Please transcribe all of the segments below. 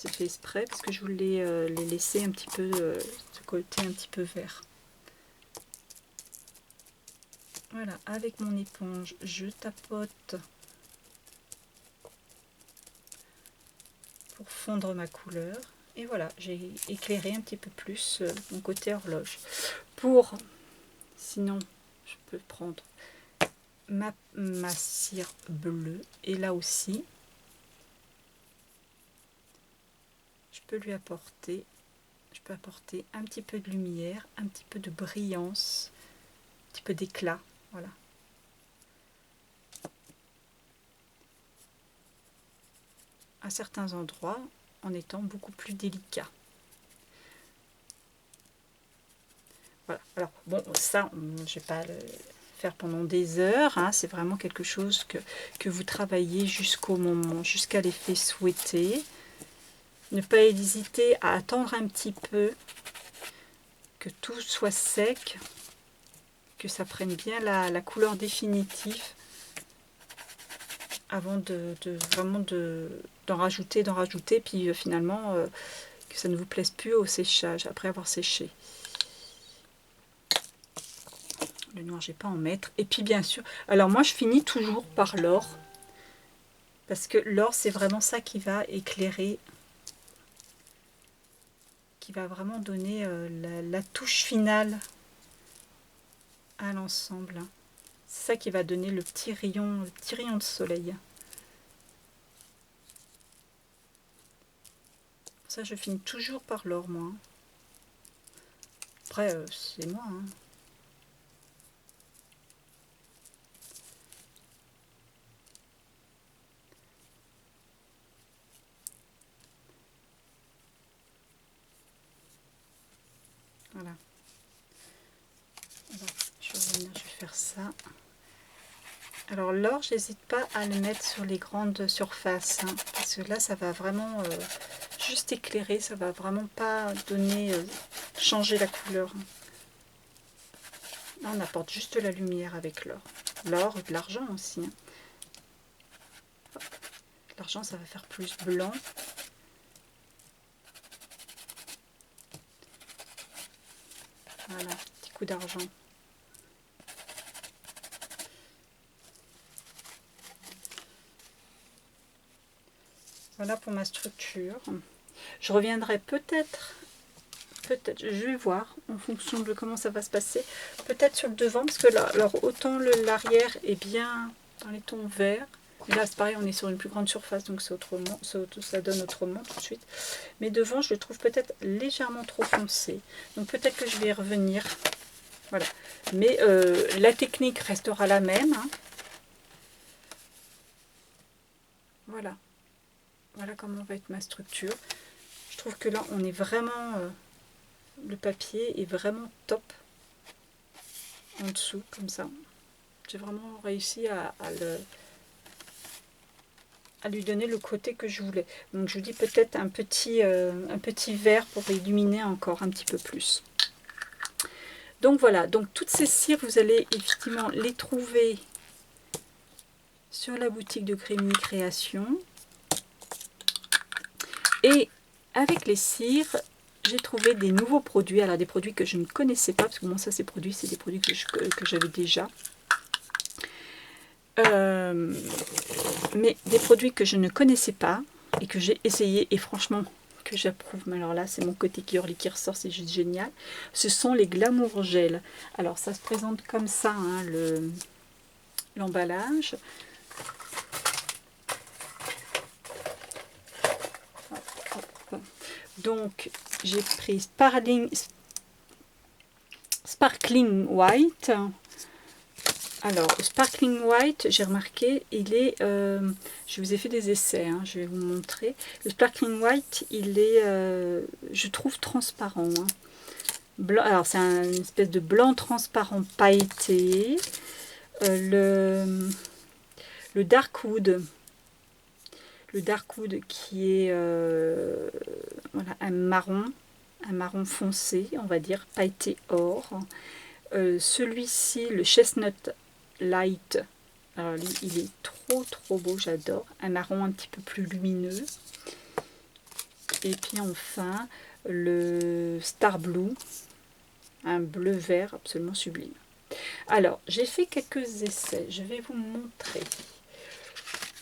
C'est fait exprès parce que je voulais les laisser un petit peu, ce côté un petit peu vert. Voilà, avec mon éponge, je tapote pour fondre ma couleur. Et voilà, j'ai éclairé un petit peu plus mon côté horloge. Sinon, je peux prendre ma cire bleue. Et là aussi, je peux apporter un petit peu de lumière, un petit peu de brillance, un petit peu d'éclat. Voilà. À certains endroits, en étant beaucoup plus délicat. Voilà. Alors, bon, ça, je vais pas le faire pendant des heures. Hein. C'est vraiment quelque chose que vous travaillez jusqu'au moment, jusqu'à l'effet souhaité. Ne pas hésiter à attendre un petit peu que tout soit sec, que ça prenne bien la couleur définitive avant vraiment d'en rajouter, puis finalement que ça ne vous plaise plus au séchage, après avoir séché. Le noir, je vais pas en mettre. Et puis bien sûr, alors moi je finis toujours par l'or, parce que l'or c'est vraiment ça qui va éclairer, qui va vraiment donner la touche finale à l'ensemble. C'est ça qui va donner le petit rayon de soleil. Ça, je finis toujours par l'or, moi. Après, c'est moi. Hein. Voilà. Alors, je vais faire ça. Alors l'or, j'hésite pas à le mettre sur les grandes surfaces, hein, parce que là, ça va vraiment juste éclairer, ça va vraiment pas donner, changer la couleur. Là, on apporte juste la lumière avec l'or. L'or ou de l'argent aussi. Hein. L'argent, ça va faire plus blanc. Voilà, petit coup d'argent. Voilà pour ma structure. Je reviendrai peut-être, je vais voir en fonction de comment ça va se passer. Peut-être sur le devant, parce que là, alors autant l'arrière est bien dans les tons verts. Et là, c'est pareil, on est sur une plus grande surface, donc c'est autrement, ça donne autrement tout de suite. Mais devant, je le trouve peut-être légèrement trop foncé. Donc peut-être que je vais y revenir. Voilà. Mais la technique restera la même. Hein. Voilà. Voilà comment va être ma structure. Je trouve que là, on est vraiment... le papier est vraiment top. En dessous, comme ça. J'ai vraiment réussi à lui donner le côté que je voulais. Donc je vous dis peut-être un petit vert pour illuminer encore un petit peu plus. Donc voilà, donc toutes ces cires, vous allez effectivement les trouver sur la boutique de Crémy Création. Et avec les cires, j'ai trouvé des nouveaux produits. Alors des produits que je ne connaissais pas, parce que moi ça c'est des produits que j'avais déjà. Mais des produits que je ne connaissais pas et que j'ai essayé et franchement que j'approuve. Mais alors là, c'est mon côté girly qui ressort, c'est juste génial. Ce sont les Glamour Gel. Alors ça se présente comme ça, hein, l'emballage. Donc j'ai pris Sparkling White. Alors, Sparkling White, j'ai remarqué, il est... je vous ai fait des essais, hein, je vais vous montrer. Le Sparkling White, il est, je trouve, transparent. Hein. Blanc, alors, c'est une espèce de blanc transparent pailleté. Le Darkwood. Le Darkwood qui est voilà, un marron foncé, on va dire, pailleté or. Celui-ci, le Chestnut Light, alors lui, il est trop beau, j'adore. Un marron un petit peu plus lumineux. Et puis enfin, le Star Blue, un bleu-vert absolument sublime. Alors, j'ai fait quelques essais, je vais vous montrer.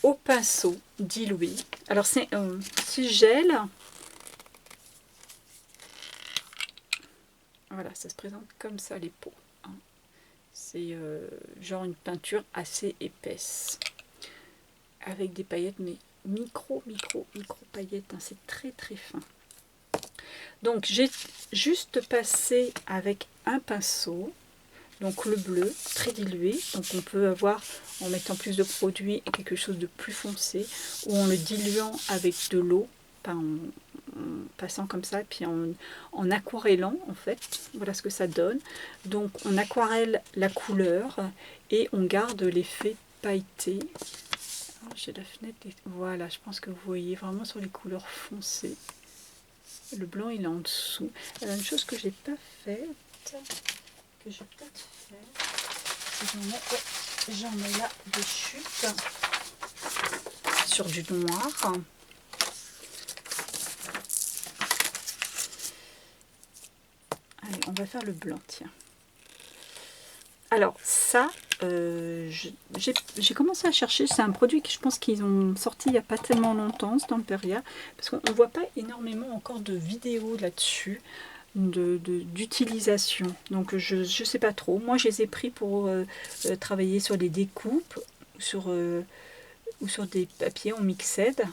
Au pinceau dilué. Alors, c'est un petit gel. Voilà, ça se présente comme ça, les pots. Hein. C'est genre une peinture assez épaisse. Avec des paillettes, mais micro paillettes. Hein. C'est très très fin. Donc, j'ai juste passé avec un pinceau. Donc le bleu, très dilué, donc on peut avoir, en mettant plus de produit, quelque chose de plus foncé, ou en le diluant avec de l'eau, en passant comme ça, et puis en aquarellant en fait, voilà ce que ça donne. Donc on aquarelle la couleur, et on garde l'effet pailleté. J'ai la fenêtre, voilà, je pense que vous voyez vraiment sur les couleurs foncées. Le blanc il est en dessous. Alors, une chose que j'ai pas faite, que je vais peut-être faire, j'en ai là des chutes sur du noir. Allez, on va faire le blanc, tiens. Alors ça, j'ai commencé à chercher, c'est un produit que je pense qu'ils ont sorti il n'y a pas tellement longtemps, c'est dans le Perrier, parce qu'on ne voit pas énormément encore de vidéos là-dessus. D'utilisation, donc je sais pas trop. Moi je les ai pris pour travailler sur les découpes ou sur des papiers en mixed.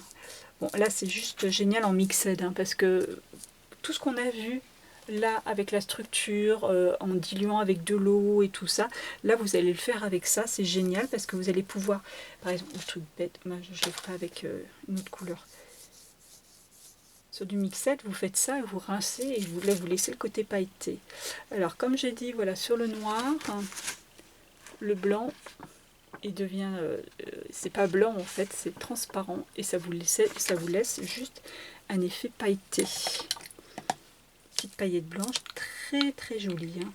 Bon là c'est juste génial en mixed, hein, parce que tout ce qu'on a vu là avec la structure, en diluant avec de l'eau et tout ça, là vous allez le faire avec ça, c'est génial parce que vous allez pouvoir, par exemple, le truc bête, moi je le ferai avec une autre couleur. Sur du mixette, vous faites ça, vous rincez et vous laissez le côté pailleté. Alors, comme j'ai dit, voilà, sur le noir, le blanc, il devient, c'est pas blanc en fait, c'est transparent et ça vous laisse juste un effet pailleté. Petite paillette blanche, très très jolie. Hein.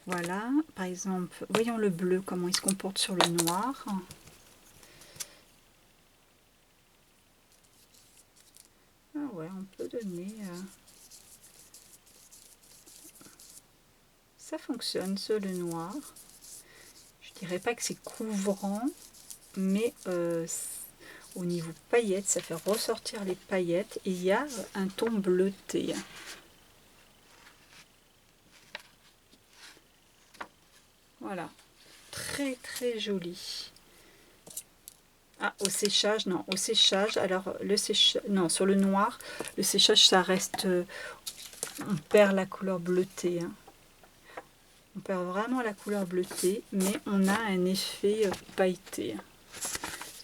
Voilà, par exemple, voyons le bleu, comment il se comporte sur le noir. Ah ouais, on peut donner... Ça fonctionne sur le noir. Je dirais pas que c'est couvrant, mais au niveau paillettes, ça fait ressortir les paillettes et il y a un ton bleuté. Voilà, très très joli. Ah, au séchage, non, au séchage, alors le séchage, non, sur le noir, le séchage ça reste, on perd la couleur bleutée. Hein. On perd vraiment la couleur bleutée, mais on a un effet pailleté.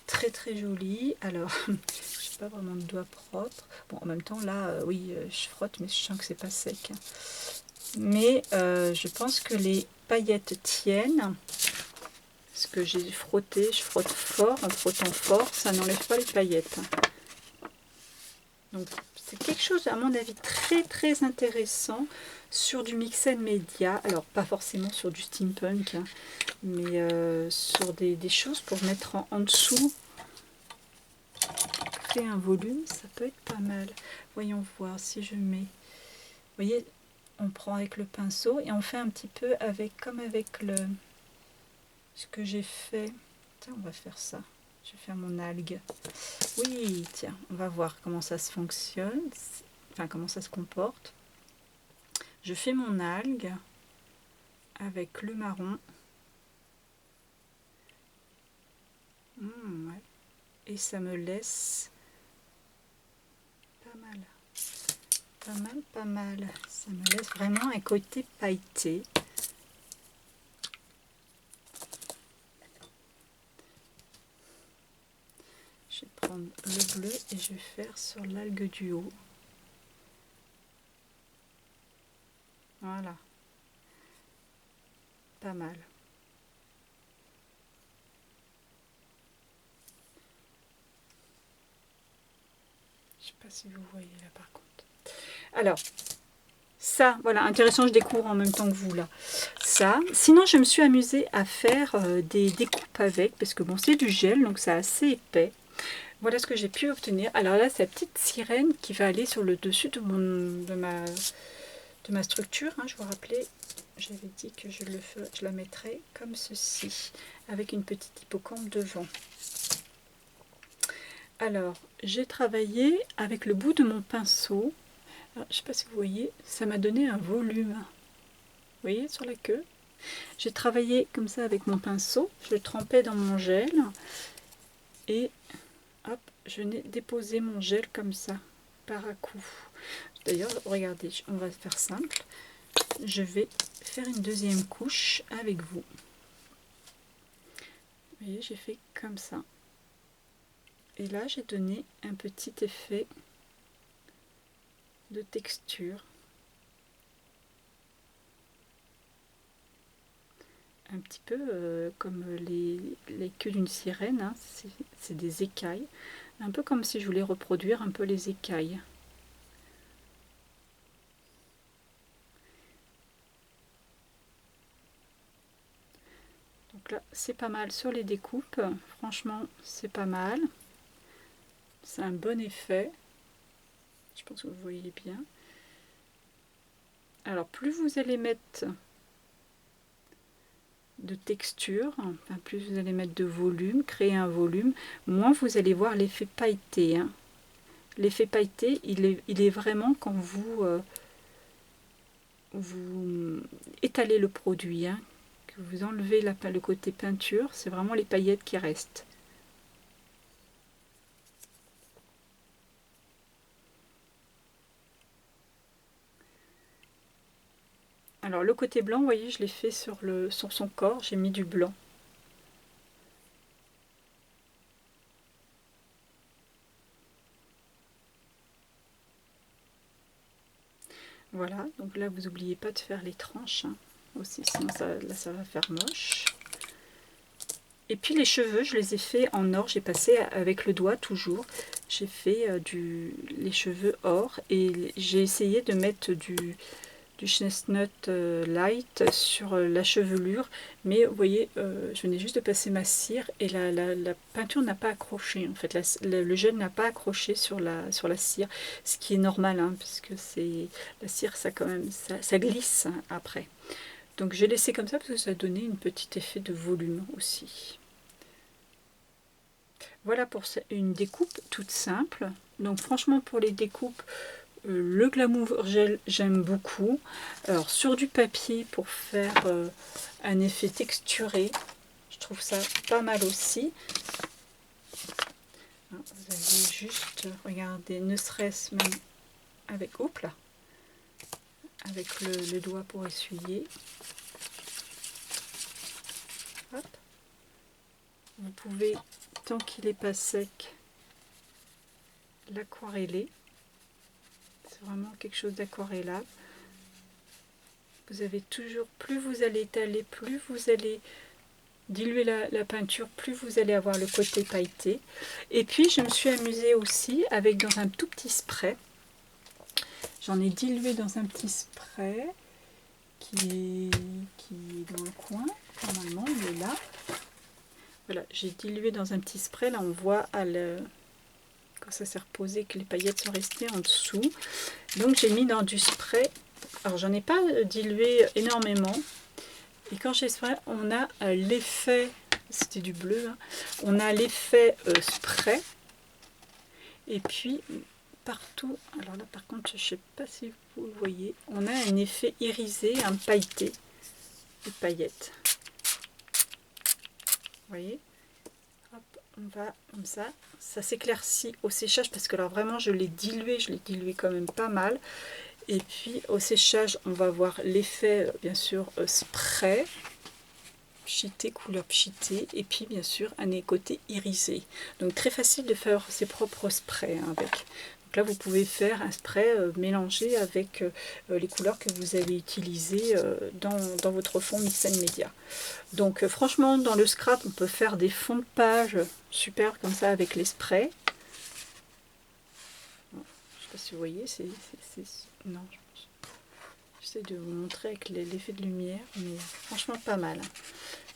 Très très joli. Alors, je n'ai pas vraiment de doigts propres. Bon, en même temps, là, oui, je frotte, mais je sens que c'est pas sec. Mais je pense que les paillettes tiennent. Parce que j'ai frotté, je frotte fort. En frottant fort, ça n'enlève pas les paillettes. Donc, c'est quelque chose, à mon avis, très très intéressant sur du mixed media. Alors, pas forcément sur du steampunk, hein, mais sur des choses pour mettre en dessous. Créer un volume, ça peut être pas mal. Voyons voir si je mets... Vous voyez, on prend avec le pinceau et on fait un petit peu avec, comme avec le... Ce que j'ai fait... Tiens, on va faire ça. Je vais faire mon algue. Oui, tiens, on va voir comment ça se fonctionne. Enfin, comment ça se comporte. Je fais mon algue avec le marron. Ouais. Et ça me laisse pas mal. Pas mal, pas mal. Ça me laisse vraiment un côté pailleté. Je vais prendre le bleu et je vais faire sur l'algue du haut. Voilà. Pas mal. Je sais pas si vous voyez là par contre. Alors, ça, voilà, intéressant, je découvre en même temps que vous là. Ça, sinon je me suis amusée à faire des découpes avec, parce que bon, c'est du gel, donc c'est assez épais. Voilà ce que j'ai pu obtenir. Alors là, c'est la petite sirène qui va aller sur le dessus de ma structure. Hein. Je vous rappelais, j'avais dit que je la mettrais comme ceci, avec une petite hippocampe devant. Alors, j'ai travaillé avec le bout de mon pinceau. Alors, je ne sais pas si vous voyez, ça m'a donné un volume. Vous voyez, sur la queue. J'ai travaillé comme ça avec mon pinceau. Je le trempais dans mon gel. Et hop, je n'ai déposé mon gel comme ça, par à coup. D'ailleurs, regardez, on va faire simple. Je vais faire une deuxième couche avec vous. Vous voyez, j'ai fait comme ça. Et là, j'ai donné un petit effet de texture. Un petit peu comme les queues d'une sirène, hein. C'est des écailles. Un peu comme si je voulais reproduire un peu les écailles. Donc là, c'est pas mal sur les découpes. Franchement, c'est pas mal. C'est un bon effet. Je pense que vous voyez bien. Alors, plus vous allez mettre de texture, enfin, plus vous allez mettre de volume, créer un volume, moins vous allez voir l'effet pailleté. Hein. L'effet pailleté, il est vraiment quand vous étalez le produit, hein, que vous enlevez le côté peinture, c'est vraiment les paillettes qui restent. Alors le côté blanc, vous voyez, je l'ai fait sur son corps, j'ai mis du blanc. Voilà, donc là vous n'oubliez pas de faire les tranches, hein, aussi, sinon là ça va faire moche. Et puis les cheveux, je les ai fait en or, j'ai passé avec le doigt toujours. J'ai fait les cheveux or et j'ai essayé de mettre du chestnut light sur la chevelure. Mais vous voyez, je venais juste de passer ma cire et la peinture n'a pas accroché. En fait, le gel n'a pas accroché sur la cire, ce qui est normal, hein, puisque la cire, ça, quand même, ça glisse, hein, après. Donc j'ai laissé comme ça parce que ça donnait un petit effet de volume aussi. Voilà pour une découpe toute simple. Donc franchement pour les découpes, le Glamour Gel j'aime beaucoup. Alors sur du papier pour faire un effet texturé, je trouve ça pas mal aussi. Vous avez juste, regardez, ne serait-ce même avec, hop là, avec le doigt pour essuyer. Hop. Vous pouvez, tant qu'il n'est pas sec, l'aquareller. C'est vraiment quelque chose d'aquarellable. Vous avez toujours, plus vous allez étaler, plus vous allez diluer la peinture, plus vous allez avoir le côté pailleté. Et puis je me suis amusée aussi avec dans un tout petit spray. J'en ai dilué dans un petit spray qui est dans le coin. Normalement il est là. Voilà, j'ai dilué dans un petit spray. Là on voit quand ça s'est reposé que les paillettes sont restées en dessous. Donc j'ai mis dans du spray. Alors j'en ai pas dilué énormément. Et quand j'ai spray, on a l'effet, c'était du bleu, hein, on a l'effet spray. Et puis partout, alors là par contre je ne sais pas si vous le voyez, on a un effet irisé, un pailleté, des paillettes. Vous voyez, hop, on va comme ça s'éclaircit au séchage parce que alors vraiment je l'ai dilué quand même pas mal. Et puis au séchage, on va voir l'effet, bien sûr, spray, pchité, couleur pchité, et puis bien sûr un côté irisé. Donc très facile de faire ses propres sprays, hein, avec. Donc là, vous pouvez faire un spray mélangé avec les couleurs que vous avez utilisées dans votre fond Mix & Media. Donc franchement, dans le scrap, on peut faire des fonds de page super comme ça avec les sprays. Je ne sais pas si vous voyez, non, j'essaie de vous montrer avec l'effet de lumière, mais franchement pas mal.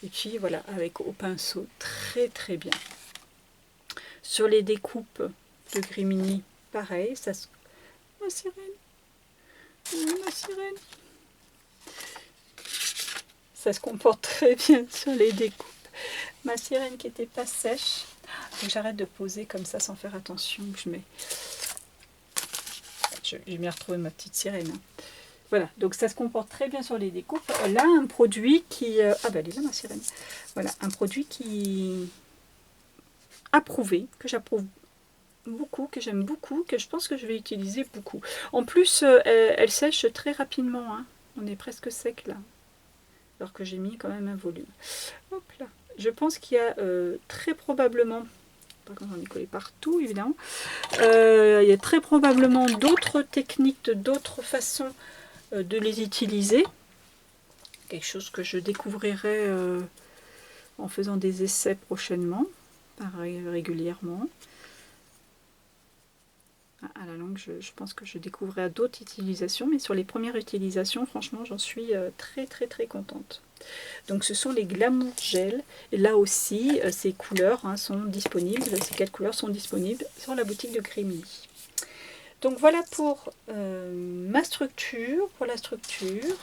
Et puis voilà, avec au pinceau, très très bien. Sur les découpes de Grimini, pareil, ça se... Ma sirène, ma sirène. Ça se comporte très bien sur les découpes. Ma sirène qui n'était pas sèche. Donc j'arrête de poser comme ça sans faire attention. J'ai bien retrouvé ma petite sirène. Voilà, donc ça se comporte très bien sur les découpes. Là, un produit qui... ah ben elle est là ma sirène. Voilà, un produit qui... approuvé, que j'approuve beaucoup, que j'aime beaucoup, que je pense que je vais utiliser beaucoup. En plus, elle sèche très rapidement. Hein. On est presque sec là. Alors que j'ai mis quand même un volume. Hop là. Je pense qu'il y a très probablement... Par contre, on est collé partout, évidemment. Il y a très probablement d'autres techniques, d'autres façons de les utiliser. Quelque chose que je découvrirai en faisant des essais prochainement, régulièrement. À la longue, je pense que je découvrirai d'autres utilisations, mais sur les premières utilisations, franchement, j'en suis très contente. Donc ce sont les Glamour Gel, et là aussi, ces couleurs sont disponibles, ces 4 couleurs sont disponibles sur la boutique de Grimini. Donc voilà pour ma structure, pour la structure,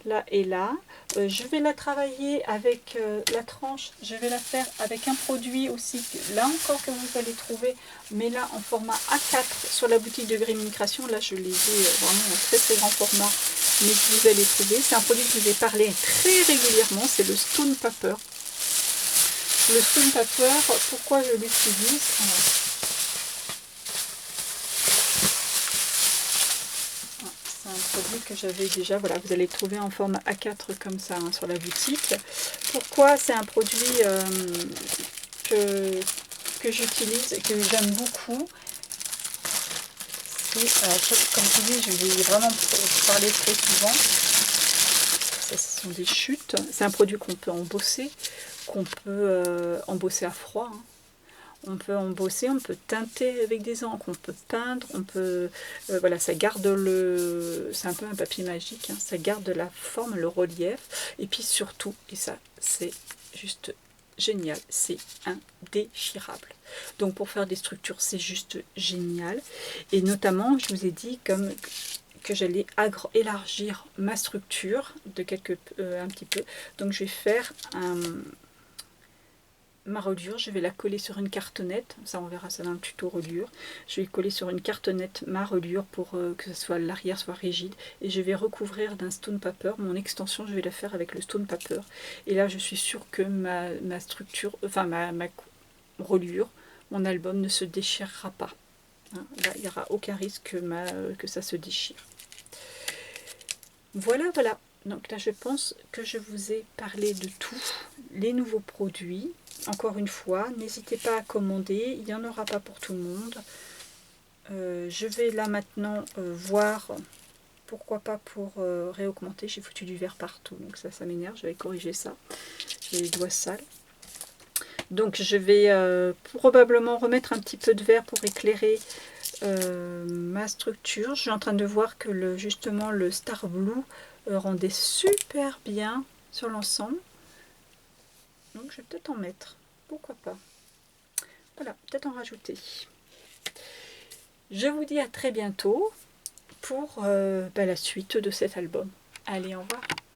là et là. Je vais la travailler avec la tranche, je vais la faire avec un produit aussi, là encore que vous allez trouver, mais là en format A4 sur la boutique de Grimini Création. Là je les ai vraiment en très grand format, mais vous allez trouver. C'est un produit que je vous ai parlé très régulièrement, c'est le Stone Paper. Le Stone Paper, pourquoi je l'utilise? C'est un produit que j'avais déjà, voilà, vous allez le trouver en format A4 comme ça sur la boutique. Pourquoi c'est un produit que j'utilise et que j'aime beaucoup? Comme je dis, je vais vraiment parler très souvent. Ça, ce sont des chutes. C'est un produit qu'on peut embosser, embosser à froid. Hein. On peut embosser, on peut teinter avec des encres, on peut peindre, on peut... voilà, ça garde le... C'est un peu un papier magique, hein, ça garde la forme, le relief. Et puis surtout, et ça c'est juste génial, c'est indéchirable. Donc pour faire des structures, c'est juste génial. Et notamment, je vous ai dit comme que j'allais élargir ma structure de un petit peu. Donc je vais faire ma reliure, je vais la coller sur une cartonnette, ça on verra ça dans le tuto reliure. Je vais coller sur une cartonnette ma reliure pour que ce soit l'arrière soit rigide, et je vais recouvrir d'un stone paper. Mon extension, je vais la faire avec le stone paper, et là je suis sûre que ma structure, enfin ma reliure, mon album ne se déchirera pas. Hein, là il n'y aura aucun risque que ça se déchire. Voilà. Donc là, je pense que je vous ai parlé de tous les nouveaux produits. Encore une fois, n'hésitez pas à commander, il n'y en aura pas pour tout le monde. Je vais là maintenant voir, pourquoi pas pour réaugmenter. J'ai foutu du verre partout, donc ça m'énerve, je vais corriger ça. J'ai les doigts sales. Donc je vais probablement remettre un petit peu de verre pour éclairer ma structure. Je suis en train de voir que justement le Star Blue rendait super bien sur l'ensemble. Donc je vais peut-être en mettre, pourquoi pas. Voilà, peut-être en rajouter. Je vous dis à très bientôt pour la suite de cet album. Allez, au revoir.